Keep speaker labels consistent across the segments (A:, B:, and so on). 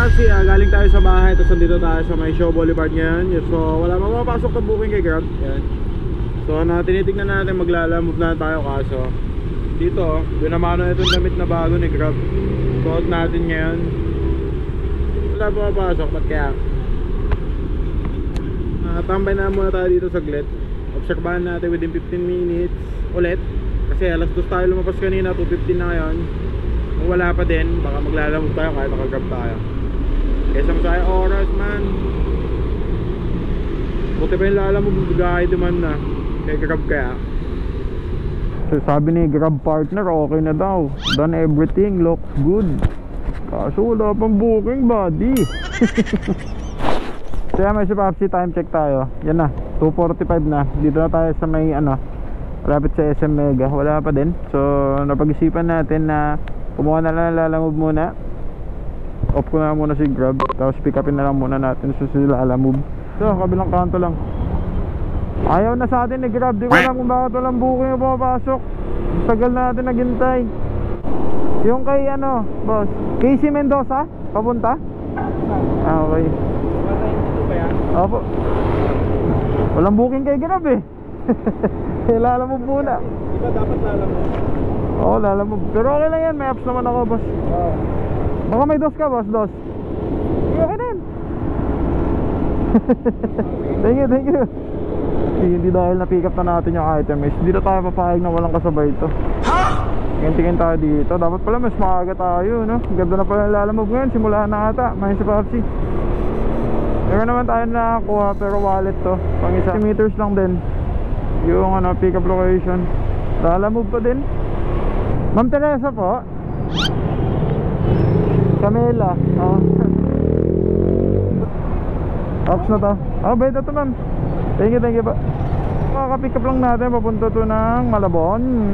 A: Papsi, galing tayo sa bahay, tapos nandito tayo sa may Show Boulevard ngayon. So wala mapapasok na booking kay Grab. Yan. So tinitignan natin, maglalamove na tayo kaso dito, doon naman itong damit na bago ni Grab. Suot natin ngayon. Wala mapapasok, ba't kaya? Tambay na muna tayo dito saglit. Obserbahan natin within 15 minutes ulit. Kasi alas 2 tayo lumabas kanina, 2:15 na ngayon. Kung wala pa din, baka maglalamove tayo kahit nakagrab tayo. Kesa masaya oras man. Buti pa yung lalamove, kahit naman na kay Grab kaya. So sabi ni Grab partner, okay na daw. Done everything, looks good. Kaso wala pang booking, buddy. So may si Papsi, time check tayo. Yan na, 2:45 na. Dito na tayo sa may malapit sa SM Mega. Wala pa din. So napag-isipan natin na kumuha na lang, lalamove muna. Off ko na muna si Grab, tapos pick upin na lang muna natin so sila lalamove. So kabilang kanto lang. Ayaw na sa atin ni Grab. Di ko alam kung bakit walang booking na pumapasok. Tagal na natin naghintay. Yung kay boss, Casey Mendoza, papunta? Okay. 192 ba yan? Opo. Walang booking kay Grab eh. Lalamove muna. Di ba dapat lalamove? Oo, lalamove. Pero okay lang yan, may apps naman ako, boss. Oo. Baka may dos ka, boss, dos. Okay din. Thank you, thank you. Hindi dahil na-pick up na natin yung item is, hindi na tayo papayag na walang kasabay ito. Tingin tayo dito. Dapat pala mas maaga tayo, no? Ganda na pala lalamove ngayon, simula na ata. May si Papsi. Meron naman tayo nakakuha, pero wallet to. Pang 1 meters lang din yung pick up location. Lalamove pa din. Ma'am Teresa po. Camila. Oh. Ops na to. Oh, bayad na to, ma'am. Thank you pa. Makaka-pick up lang natin. Papunta to ng Malabon.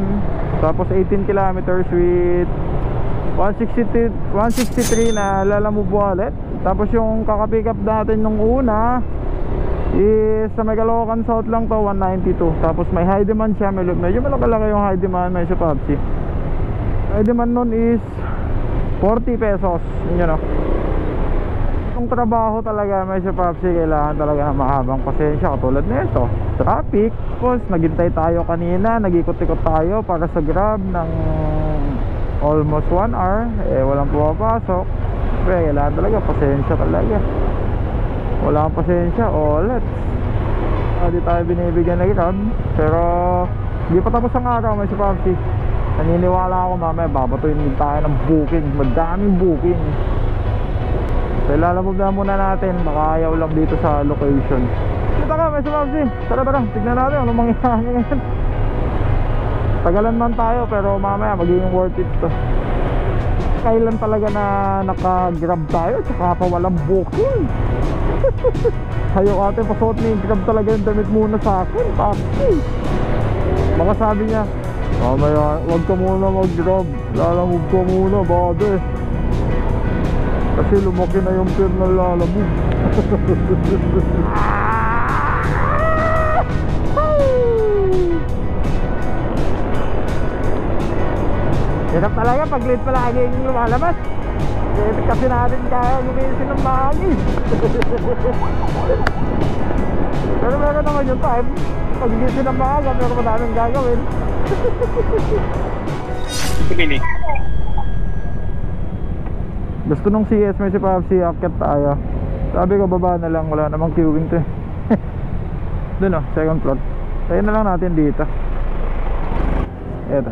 A: Tapos 18 kilometers with 163 na lalamove wallet. Tapos yung kaka-pick up natin nung una is sa Megalocan South lang to, 192. Tapos may high demand siya. Medyo malaki yung high demand. May siya Papsi. High demand nun is 40 pesos. Yun know. Yung trabaho talaga may siya Papsi, kailangan talaga ng mahabang pasensya. Katulad nito, traffic. Tapos naghintay tayo kanina, nag-ikot-ikot tayo para sa Grab ng almost 1 hour. Walang pumapasok. Pero kailangan talaga, pasensya talaga. Wala kang pasensya, let's. Di tayo binibigyan ng Grab. Pero hindi pa tapos ang araw, may siya Papsi. Naniniwala ako mamaya babatuin tayo ng booking. Madaming booking. So lalamove na muna natin. Baka ayaw lang dito sa location. Dito ka, may Papsi. Tara, tignan natin anong mangyayari ngayon. Tagalan man tayo, pero mamaya magiging worth it to. Kailan talaga na naka-Grab tayo, tsaka pa walang booking. Ayaw ate, pasuot ni Grab talaga yung damit muna sa akin. Papsi. Baka sabi niya, mamaya, wag ka muna mag-Grab, lalamove ka muna, bade. Kasi lumaki na yung pier na lalamove. Hirap talaga pag late pa laging lumalabas. Kasi natin kaya gumisin ng mahagi. Pero meron naman yung time, pag gisin ng maaga, pero madaming gagawin.
B: Kumini.
A: Gusto nung CS may si Papsi, akit tayo. Sabi ko baba na lang, wala namang queuing to. Doon second floor. Tayo na lang natin dito. Eto.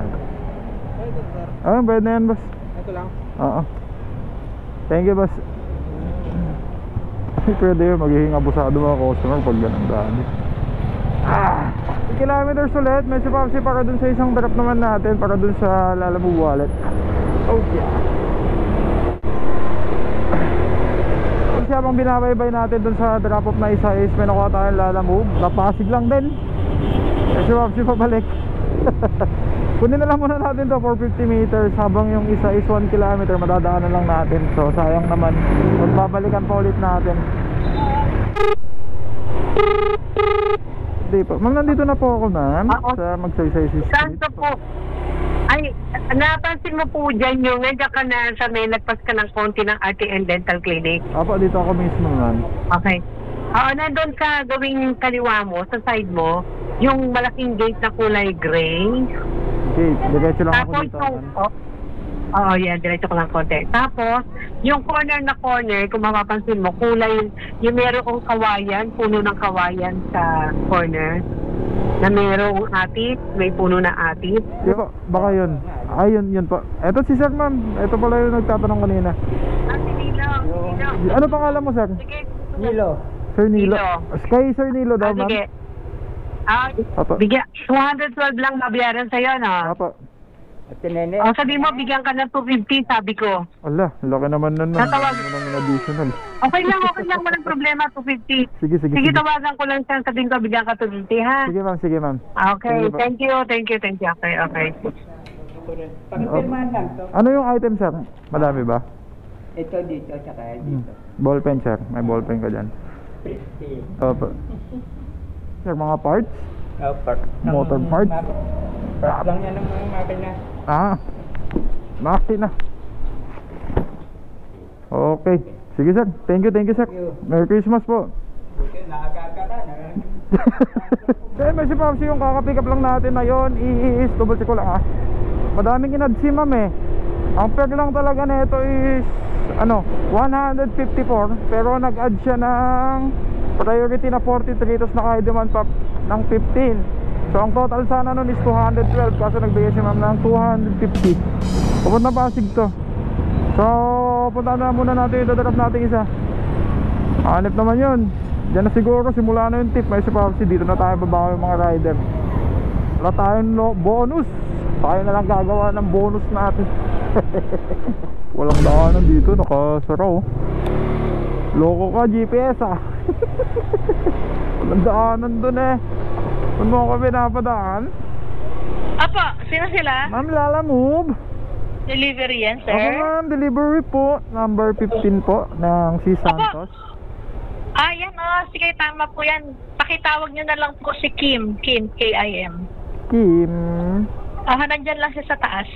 A: Bayad na yan, boss.
B: Ito lang?
A: Oo. Thank you, boss. Pwede yun, magiging abusado mga customer pag ganun dami. 3 kilometers ulit, may si Papsi para dun sa isang drop naman natin, para dun sa lalamove wallet. Oh yeah. Kasi habang binabaybay natin dun sa drop off na isa is may nakuha tayong lalamove. Napasig lang din. May si Papsi pabalik. Kunin na lang muna natin to for 50 meters. Habang yung isa is 1 kilometer, madadaanan lang natin. So sayang naman, magbabalikan pa ulit natin. Hindi po. Ma'am, nandito na po ako, ma'am. Sa Magsaysay Street.
C: Saan po?
B: Ay, napansin mo po dyan yung nandiyan ka na sa may nagpas ka ng konti ng RTN Dental Clinic.
A: Apo, dito ako mismo naman.
B: Okay. Oo, nandun sa gawing kaliwa mo, sa side mo, yung malaking gate na kulay gray.
A: Okay, diretso lang ako
B: Tapos
A: dito.
B: yung, oo, yan, diretso ko lang konti. Tapos, yung corner na corner, kung mapapansin mo, kulay, yung merong kawayan, puno ng kawayan sa corner. Na merong atis, may puno na atis.
A: Di po, baka yun. Ay, yun po. Eto si sir, ma'am. Eto pala yung nagtatanong kanina.
B: Si Nilo.
A: Ano pangalan mo, sir?
B: Sige.
C: Nilo.
A: Sir Nilo.
B: Nilo.
A: Kay Sir Nilo daw, ma'am.
B: Sige.
A: Apo.
B: Bigyan, 212 lang mabayaran sa'yo, no?
A: Apo.
C: At tinene.
B: O, sabi mo, bigyan ka ng 250, sabi ko.
A: Ala, laki naman nun, ma'am.
B: Tatawag.
A: Ano naman additional.
B: Okay lang, walang problema, 250.
A: Sige, sige,
B: Sige,
A: sige.
B: tawagan ko lang siya, sabihin ko, bigyan ka 250, ha?
A: Sige, ma'am. Sige, ma'am.
B: Okay,
A: Sige po.
B: thank you. Okay.
C: Pakipirmahan lang to.
A: Ano yung item, sir? Madami ba?
C: Ito dito, tsaka dito.
A: Ballpen, sir. May ballpen ka dyan.
C: Pretty.
A: Opo. Sir, mga parts? Motor parts?
C: Parts lang yan ng mga makina.
A: Makina. Okay. Sige, sir. Thank you, sir. Merry Christmas po.
C: Buti, nakagaga ka na.
A: Eh, may si Popsi yung kakapick up lang natin na yun. Double check ko lang, madaming inad si ma'am eh. Ang peg lang talaga nito is 154, pero nag-add siya ng priority na 43, tapos naka-demand pa ng 15. So ang total sana nun is 212, kaso nagbigay si ma'am ng 250. Pupunta Pasig to. So punta na muna natin, idadrop natin isa. Hanip naman yun. Diyan na siguro simula na yung tip. May si Popsi, dito na tayo babawi yung mga rider. Wala tayong bonus. Tayo na lang gagawa ng bonus natin. Walang daanan dito, nakasara oh. Loko ka GPS Walang daanan dun eh. Kung mo ka pinapadaan.
D: Apo, sino sila?
A: Ma'am, Lala Move.
D: Delivery yan, sir?
A: Ako ma'am, delivery po. Number 15 po ng si Santos.
D: Yan sige, tama po yan. Pakitawag nyo na lang po si Kim, K-I-M.
A: Kim.
D: Nandyan lang siya sa taas.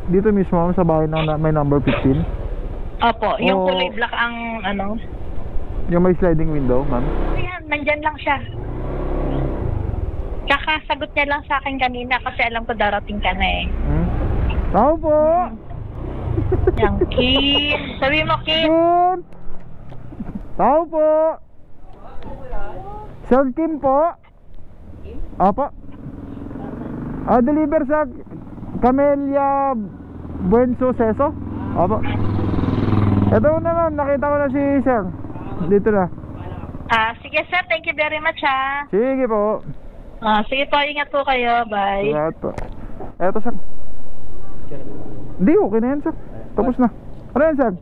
A: Dito mismo ma'am, sa bahay na may number 15.
D: Opo, yung
A: Oh.
D: kulay black ang
A: Yung may sliding window ma'am.
D: Yan, nandyan lang siya. Kakasagot niya lang sa akin kanina kasi alam ko darating ka na eh.
A: Tao po.
D: Yang Kim. Sabi mo, Kim.
A: Kim. Tao po. Sir Kim po. Apa? Deliver sa Camellia Buen Suceso. Apa? Ito na ma'am, nakita ko na si sir. Dito na.
D: Sige sir, thank you very much ha.
A: Sige po.
D: Sige po, ingat po kayo. Bye.
A: Salamat po. Eto sir. Hindi, okay na yan sir. Tapos na. Ano yan sir?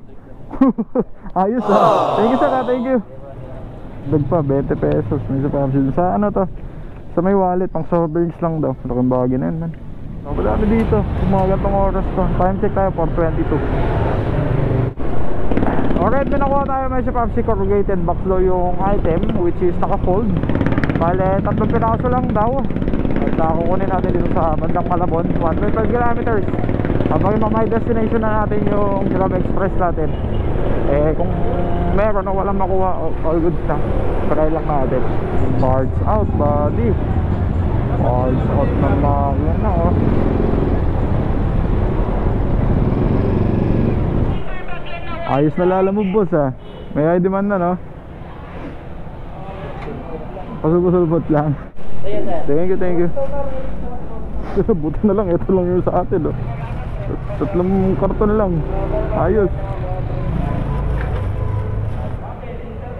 A: Ayos na. Thank you sir, thank you. Dagpa, 20 pesos. May isa pa sa ano to? Sa may wallet, pang soft drinks lang daw. Laking bagay na yan man. Madami dito. Kung mga gantong oras to. Time check tayo, 4:22. Alright, pinakuha tayo. May si Popsi corrugated box daw yung item, which is naka-fold. Bale, 3 piraso lang daw. At kukunin natin dito sa bandang Malabon, 1.5 kilometers. Habang yung may destination na natin yung Grab Express natin. Kung meron o walang makuha, all good na. Try lang natin. Parts out, buddy. Parts out na yan na oh. Ayos na Lala Move boss May ID man na no. Pasulbot lang. Thank you. Buti na lang, ito lang yung sa atin 3 karton lang. Ayos.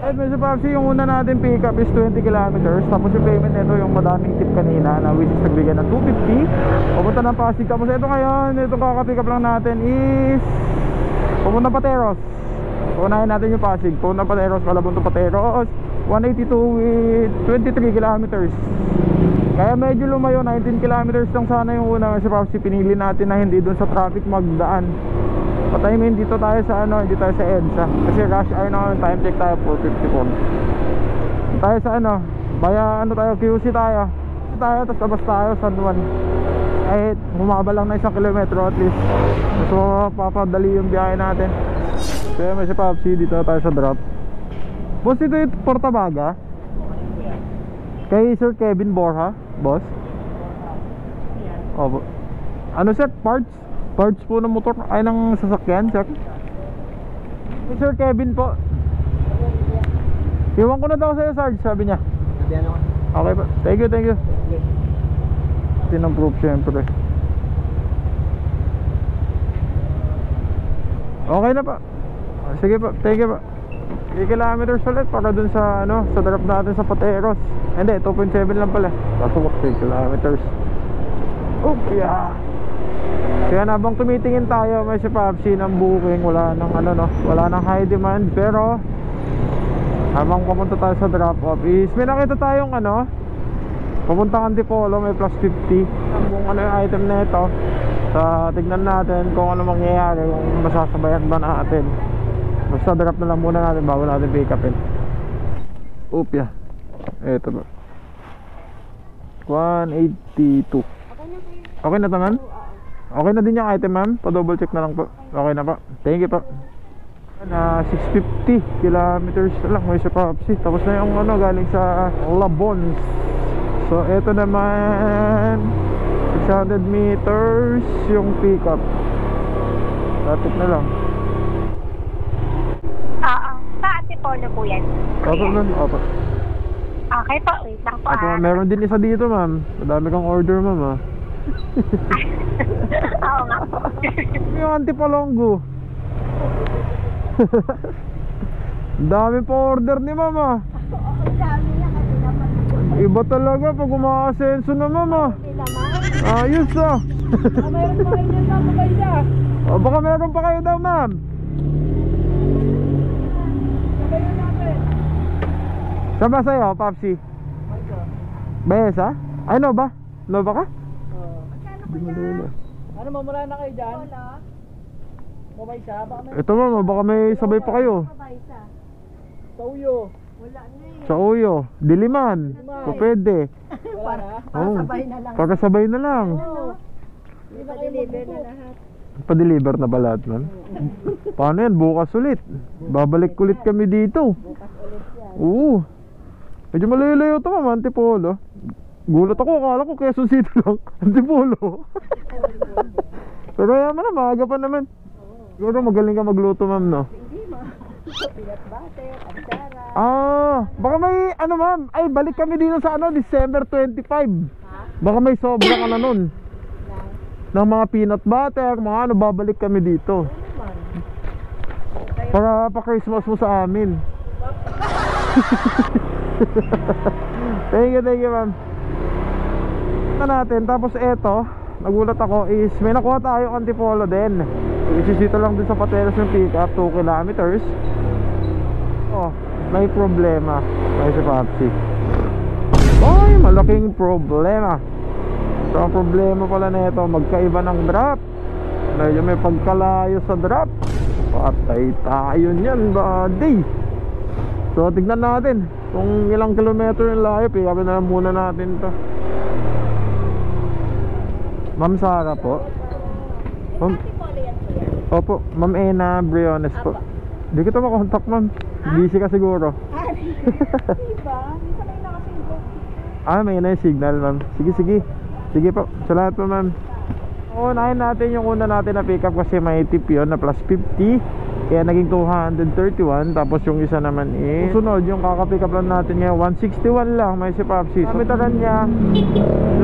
A: At may sa Popsi, yung una natin pick up is 20 kilometers. Tapos yung payment nito yung madaming tip kanina na which is nagbigay ng 250. Pupunta ng Pasig. Tapos ito ngayon, itong kaka-pick up lang natin is pupunta Pateros. Unahin natin yung Pasig. Pupunta Pateros, Malabon to Pateros, 182 with 23 kilometers. Kaya medyo lumayo, 19 kilometers lang sana yung una. Kasi Popsi, pinili natin na hindi dun sa traffic magdaan. Patayimin dito tayo sa hindi tayo sa EDSA. Kasi rush hour na, time check tayo 4:54. Tayo sa baya tayo, QC tayo. Tapos labas tayo, San Juan. kahit humaba lang na 1 kilometro at least. So papadali yung biyahe natin. Kaya may si Popsi, dito na tayo sa drop. Boss, ito yung Portabaga kay Sir Kevin Borja, boss. Oh, ano sir? Parts po ng motor, ay ng sasakyan, sir. Sir Kevin po. Iwan ko na daw sa'yo, Sarge, sabi niya. Okay pa, thank you. Tinang-proof syempre. Okay na pa. Sige pa, thank you pa. 3 kilometers ulit para dun sa sa drop natin sa Pateros. Hindi, 2.7 lang pala. Kaso 3 kilometers. Oh, yeah. Kaya habang tumitingin tayo, may si Popsi ng booking, wala nang wala nang high demand, pero habang papunta tayo sa drop off is may nakita tayong papuntang Antipolo, may plus 50 kung ano yung item na ito. Sa tignan natin kung ano mangyayari, kung masasabayan ba natin. Basta drop na lang muna natin bago natin pick upin. Upya. Eto ba, 182. Okay na to, ma'am? Okay na din yung item, ma'am? Pa-double check na lang po. Okay na pa. Thank you po. 650 kilometers na lang may sa Popsi. Tapos na yung galing sa Labons. So eto naman 600 meters yung pick up. Tapos na lang.
D: Sa Antipolo po yan.
A: Opo, ma'am. Opo.
D: Okay po, wait lang po.
A: At meron din isa dito, ma'am. Madami kang order, ma'am.
D: Oo nga po.
A: Yung Antipolongo. Dami pa order ni mama. Iba talaga pag umaasenso na mama. Ayos ah.
B: Mayroon pa kayo dyan, maganda.
A: Baka meron pa kayo daw, ma'am.
B: Sabayan natin.
A: Saan ba sa'yo, Popsi? Besa? Ay, no ba? No ba ka? Di mo dito.
B: Ano, mamula na kayo dyan? Mamay siya? Baka may
A: Ito mama, baka may sabay pa kayo.
B: sa uyo.
A: Sa Uyo, Diliman. O pwede.
B: Wala na?
A: Oh, para sabay na lang.
B: Hindi na kayo magluto.
A: Pa-deliver na ba lahat, man? Paano yan? Bukas ulit. Babalik ulit kami dito. Oo. Medyo malayo-layo ito, mama. Antipolo. Gulat ako, akala ko Quezon City lang. Antipolo. Pero yan man, maaga pa naman. Siguro magaling ka magluto, ma'am, no? Baka may ma'am. Ay, balik kami dito sa December 25. Baka may sobra ka na nun. Ng mga peanut butter, mga babalik kami dito. Para pa-Christmas mo sa amin. Thank you, ma'am. Natin, tapos eto, nagulat ako is may nakuha tayo Antipolo din. Isisito lang din sa Pateros yung pick up, 2 kilometers. Oh, may problema. May si Popsi. Ay, malaking problema. So ang problema pala nito, magkaiba ng drop. Medyo may pagkalayo sa drop. Patay tayo niyan, buddy. So tignan natin kung ilang kilometro yung layo. Pick upin na lang muna natin to. Ma'am Sara po. Ma'am, opo, Ma'am Ena Briones po. Hindi kita makontak, ma'am. Busy ka siguro. May na yung signal, ma'am. Sige. Sige po, salamat po, ma'am. Unahin natin yung una natin na pick up kasi may tip yun na plus 50. Kaya naging 231. Tapos yung isa naman is sunod, yung kaka-pick up lang natin ngayon 161 lang, may si Popsi. Kamitaran niya,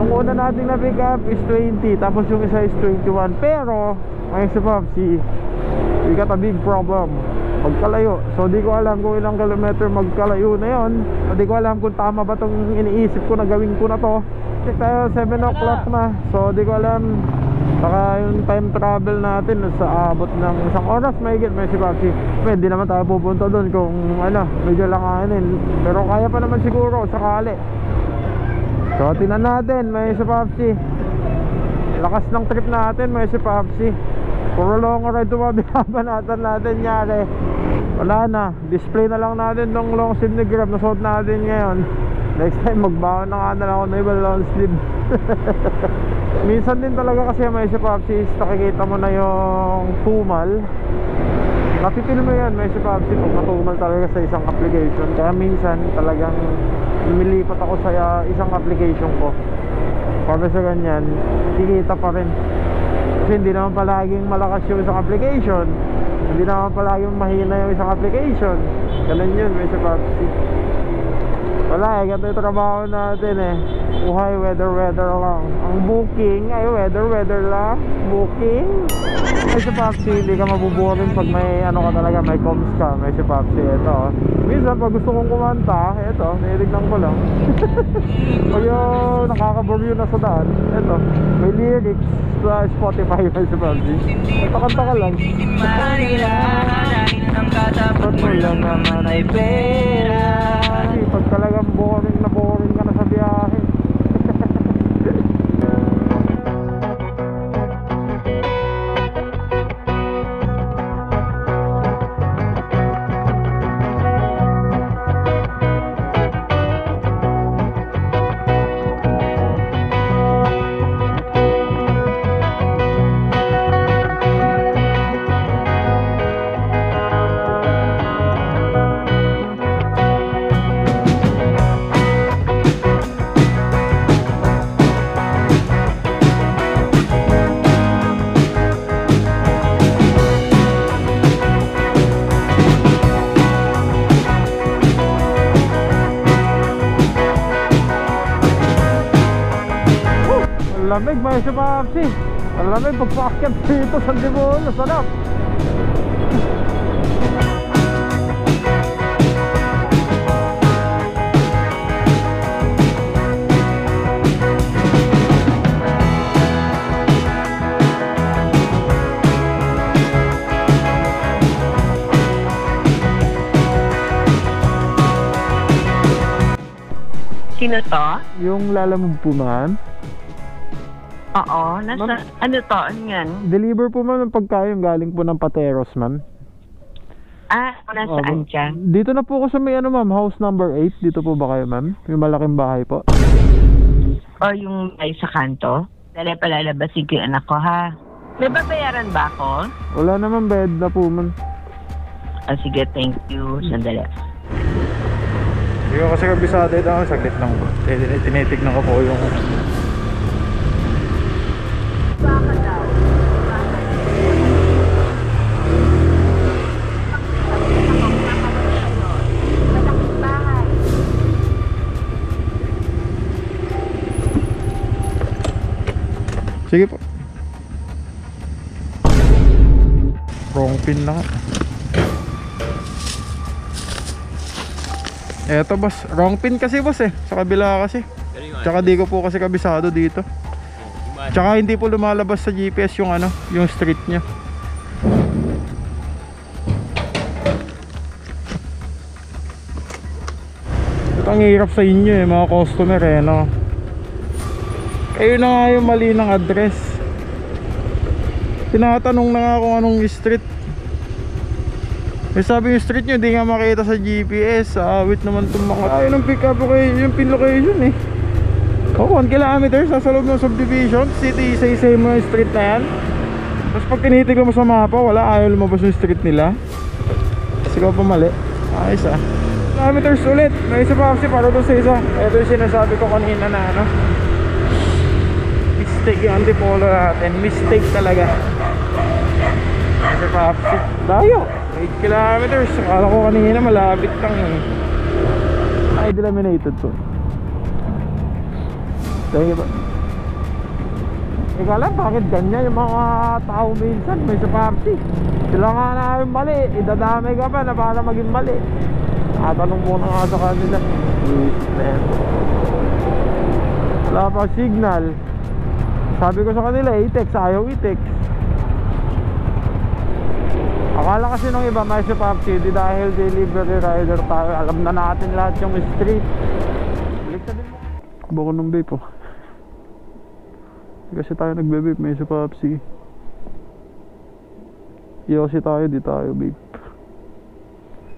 A: yung una natin na pick up is 20. Tapos yung isa is 21. Pero may si Popsi, we got a big problem. Magkalayo. So di ko alam kung ilang kilometer magkalayo na yon. Di ko alam kung tama ba itong iniisip ko na gawin ko na to. Check tayo, 7 o'clock na. So di ko alam. Saka yung time travel natin sa abot ng 1 oras mahigit, may si Popsi. Hindi naman tayo pupunta doon kung medyo langanin. Pero kaya pa naman siguro sakali. So tingnan natin, may si Popsi. Lakas ng trip natin, may si Popsi. Puro long ride tumabihabanatan natin nyari. Wala na, display na lang natin tong long sleeve ni Grab na suot natin ngayon. Next time magbaon na lang ako na ibang long sleeve. Minsan din talaga kasi may si Popsi is nakikita mo na yung tumal. Napipil mo yan may si Popsi pag matumal talaga sa isang application. Kaya minsan talagang lumilipat ako sa isang application ko. Para sa ganyan, kikita pa rin. Kasi hindi naman palaging malakas yung isang application, hindi naman palaging mahina yung isang application. Ganun yun may si Popsi. Wala ganito yung trabaho natin Buhay weather lang. Ang booking ay weather lang. Booking may si Popsi, hindi ka mabuboring pag may ano ka talaga, may comms ka. May si Popsi, ito minsan pag gusto kong kumanta, ito, nirignan ko lang. Pag yung nakaka-review na sa daan, ito, may lyrics sa Spotify. May si Popsi, kanta ka lang. Ba't mo lang naman ay pera. Pag talagang boring ka na sa biyahe. Lamig may si Popsi. Ang lamig pagpaakyat dito sa Dibolo. Sarap.
B: Sino to?
A: Yung lalamog po man.
B: Oo, nasa, ano to? Ano yan?
A: Deliver po ma'am ng pagkain galing po ng Pateros ma'am.
B: Nasaan siya?
A: Dito na po ako sa may ano ma'am, house number 8. Dito po ba kayo ma'am? Yung malaking bahay po.
B: O yung ay sa kanto? Dali palalabasin ko yung anak ko ha. May babayaran ba ako?
A: Wala naman, bed na po ma'am.
B: Sige, thank you. Sandali.
A: Hindi ko kasi kabisado ito. Saglit lang po. Tinitignan ko po yung
B: Baka daw. Malaking bahay.
A: sige po. Wrong pin na. Eto boss, wrong pin kasi boss sa kabila kasi. Tsaka di ko po kasi kabisado dito. Tsaka hindi po lumalabas sa GPS yung ano, yung street nya. Ito ang hirap sa inyo mga customer no. Kayo na nga yung mali ng address. Tinatanong na nga kung anong street. Sabi yung street nyo hindi nga makita sa GPS. Awit naman itong mga ayaw ng pick up yung pin location 1 kilometer sa loob ng subdivision. City isa-isa mo yung street na yan. Tapos pag tinitignan mo sa mapa, wala, ayaw lumabas yung street nila. Kasi ikaw pa mali. Ayos kilometers ulit. May isa pa kasi para doon sa isa. Ito yung sinasabi ko kanina na ano, mistake yung antipolo natin. Mistake talaga. May isa pa kasi dayo 8 kilometers. Akala ko kanina malapit lang ay delaminated po. Thank you po. Ikaw lang bakit ganyan yung mga tao minsan. May sa party sila nga na yung mali, idadamay ka pa na para maging mali. Tatanong muna nga sa kanila. Wala pa signal. Sabi ko sa kanila i-text, ayaw i-text. Akala kasi nung iba may sa party, di dahil delivery rider tayo, alam na natin lahat yung street. Balik sa din mo bako ng vape kasi tayo nagbe-vape, may sa Popsi. Yosi tayo, di tayo vape.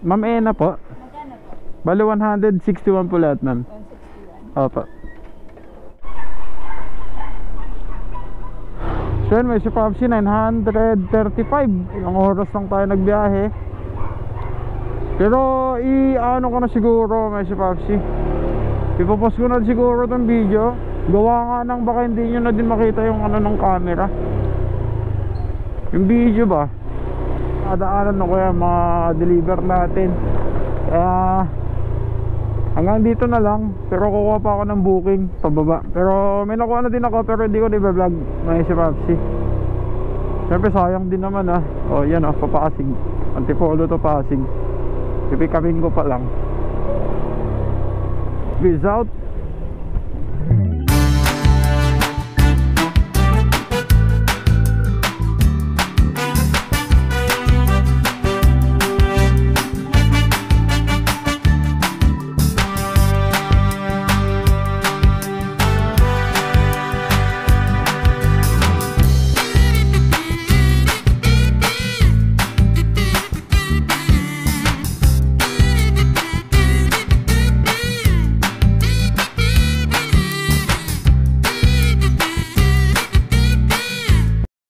A: Ma'am Ena po. Magkano po? Bali 161 po lahat ma'am. Opo. So yun, may si Popsi 935. Ilang oras lang tayo nagbiyahe. Pero i-ano ko na siguro, may si Popsi, ipopost ko na siguro itong video. Gawa nga nang baka hindi nyo na din makita yung ano ng camera, yung video ba. Nadaanan ko yung mga deliver natin. Kaya hanggang dito na lang. Pero kukuha pa ako ng booking pababa. Pero may nakuha na din ako, pero hindi ko i-vlog. May si Popsi. Siyempre sayang din naman ah. O yan ah, papasig. Antipolo to Pasig. Pipikapin ko pa lang. Peace out.